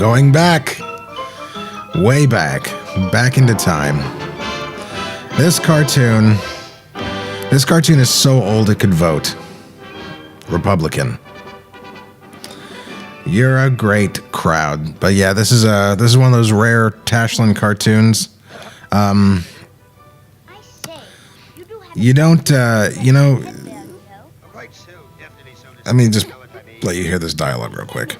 going back, way back into time. This cartoon is so old it could vote Republican. You're a great crowd, but yeah, this is one of those rare Tashlin cartoons. You don't, let me just let you hear this dialogue real quick.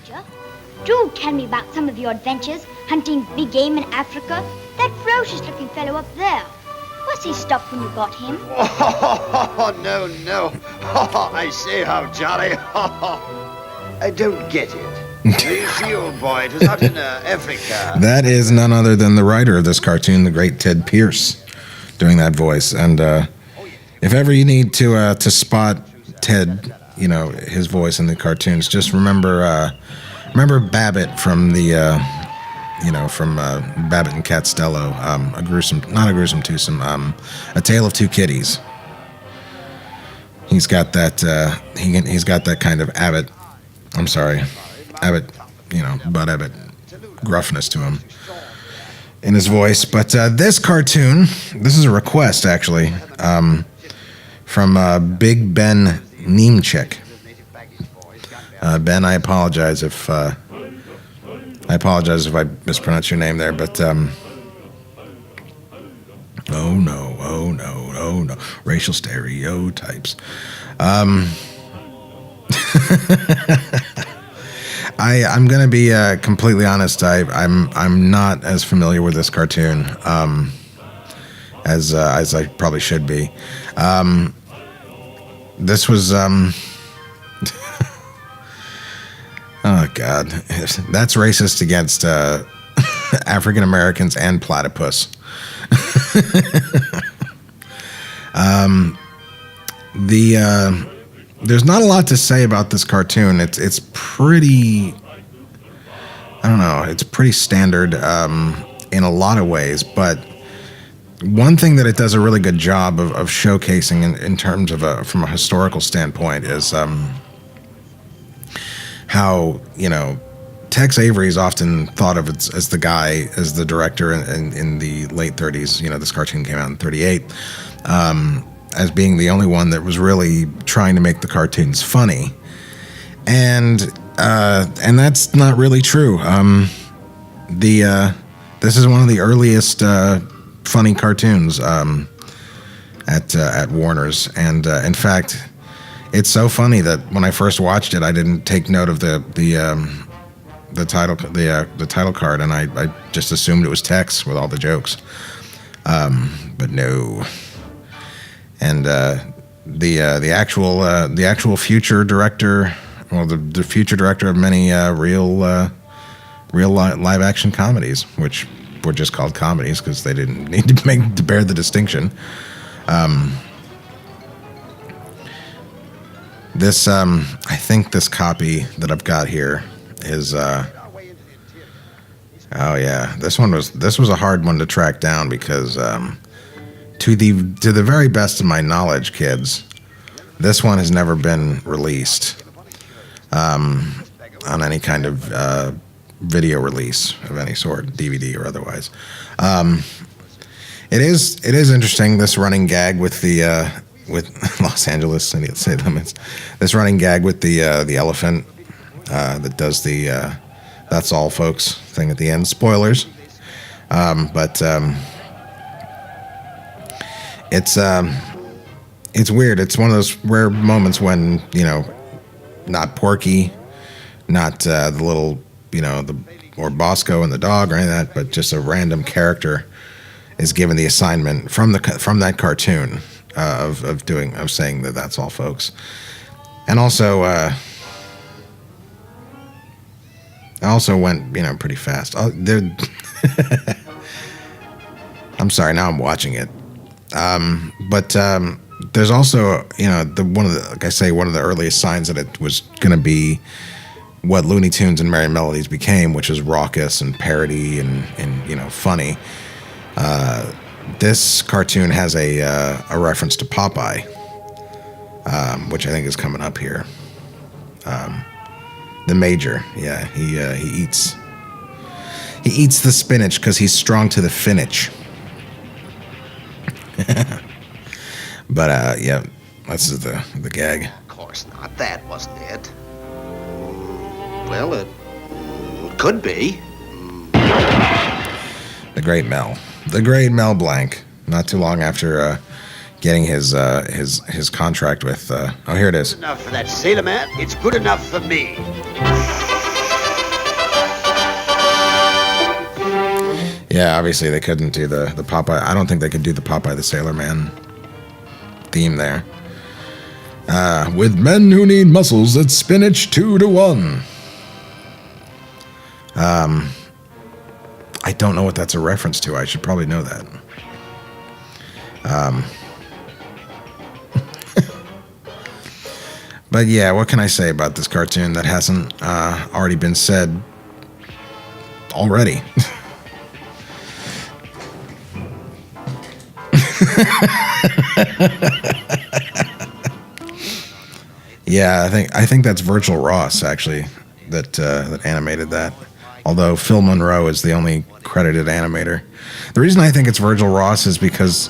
Do tell me about some of your adventures hunting big game in Africa. That ferocious-looking fellow up there. Was he stopped when you got him? Oh, no. I say, how jolly. I don't get it. You see, old boy, it was out in Africa. That is none other than the writer of this cartoon, the great Ted Pierce, doing that voice. And if ever you need to spot Ted, his voice in the cartoons, just remember Babbitt from the, from Babbitt and Costello, not a gruesome twosome, A Tale of Two Kitties. He's got that, he's got that kind of Abbott, Bud Abbott gruffness to him in his voice. But this cartoon, this is a request actually, from Big Ben Niemczyk. Ben, I apologize if I mispronounce your name there, but oh no, racial stereotypes. I'm gonna be completely honest. I'm not as familiar with this cartoon as I probably should be. This was oh God, that's racist against African Americans and platypus. There's not a lot to say about this cartoon. It's pretty, I don't know, it's pretty standard in a lot of ways, but one thing that it does a really good job of showcasing in terms of from a historical standpoint is how, Tex Avery is often thought of as the director in the late 30s. This cartoon came out in 38. As being the only one that was really trying to make the cartoons funny, and that's not really true. This is one of the earliest funny cartoons at Warner's, and in fact, it's so funny that when I first watched it, I didn't take note of the title card, and I just assumed it was Tex with all the jokes, but no. And the actual future director, the future director of many real live action comedies, which were just called comedies because they didn't need to bear the distinction. This I think this copy that I've got here is oh yeah, this was a hard one to track down because to the very best of my knowledge, kids, this one has never been released on any kind of video release of any sort, DVD or otherwise. It is interesting, this running gag with the with Los Angeles City Limits. This running gag with the elephant that does the "That's all, folks" thing at the end. Spoilers, but. It's weird. It's one of those rare moments when, not Porky, not the little, or Bosco and the dog or any of that, but just a random character is given the assignment from that cartoon of saying that's all, folks. And also, I also went, pretty fast. I'm sorry, now I'm watching it. But there's also, one of the earliest signs that it was going to be what Looney Tunes and Merry Melodies became, which is raucous and parody and funny. This cartoon has a reference to Popeye, which I think is coming up here. The Major, yeah, he eats He eats the spinach because he's strong to the finish. But, yeah, that's the gag. Of course not. That wasn't it. Well, it could be. The great Mel. The great Mel Blanc. Not too long after getting his contract with... oh, here it is. Good enough for that sailor man. It's good enough for me. Yeah, obviously they couldn't do the Popeye. I don't think they could do the Popeye the Sailor Man theme there. With men who need muscles, it's spinach 2-to-1. I don't know what that's a reference to. I should probably know that. But yeah, what can I say about this cartoon that hasn't already been said already? Yeah, I think that's Virgil Ross actually that animated that. Although Phil Monroe is the only credited animator. The reason I think it's Virgil Ross is because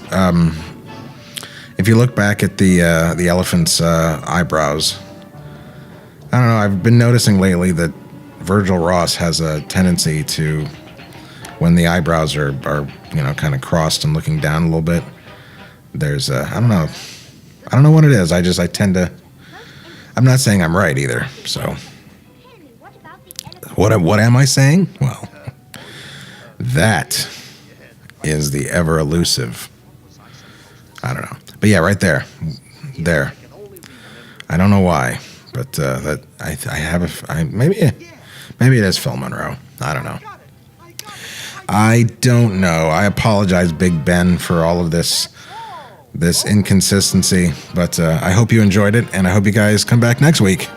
if you look back at the elephant's eyebrows, I don't know. I've been noticing lately that Virgil Ross has a tendency to, when the eyebrows are kind of crossed and looking down a little bit. There's I don't know what it is. I tend to. I'm not saying I'm right either. So, what am I saying? Well, that is the ever elusive. I don't know, but yeah, right there. I don't know why, but that I have maybe it is Phil Monroe. I don't know. I don't know. I apologize, Big Ben, for all of this inconsistency, but I hope you enjoyed it, and I hope you guys come back next week.